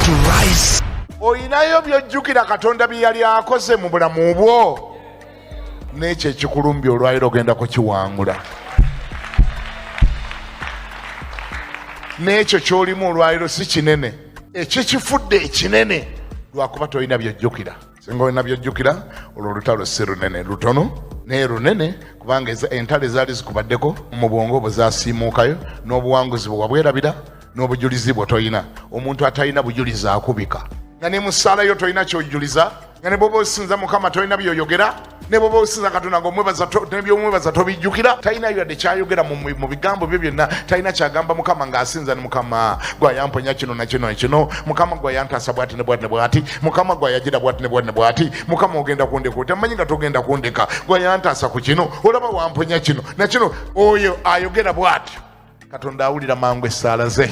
to rise. Oyinayo byojjukira Katonda bye yali akoze mu bulamu bwo, n'ekyo ekikulumbi olwaliro ogenda kukiwangula. N'ekyo ky'olimu olwaliro si kinene, ekikifudde ekinene lwakuba tolina byojjukira. Singa olina byojjukira, olwo olutalo si lunene, lutono naye lunene, kubanga entalo ezaali zikubaddeko mu bwongo bwe zaasiimuukayo, n'obuwanguzi bwe wabwerabira, n'obujulizi bwe toyina. Omuntu atalina bujulizi akubika. Nga ne mu ssaala yo tolina ky'ojjuliza, nga ne bw'oba osinza Mukama tolina by'oyogera, ne bw'oba osinza Katonda n'ebyomwebaza tobijjukira, talina yadde kyayogera mu bigambo bye byonna, talina kyagamba Mukama ng'asinza ne Mukama gw'ayamponya kino na kino kino, Mukama gw'ayantaasa bw'ati ne bw'ati ne bw'ati, Mukama gw'ayagira bw'ati ne bw'ati ne bw'ati, Mukama ogenda kundeka oti, amanyi nga togenda kundeka, gw'ayantaasa ku kino, olaba wamponya kino na kino, oyo ayogera bw'atyo. Katonda awulira mangu essaala ze.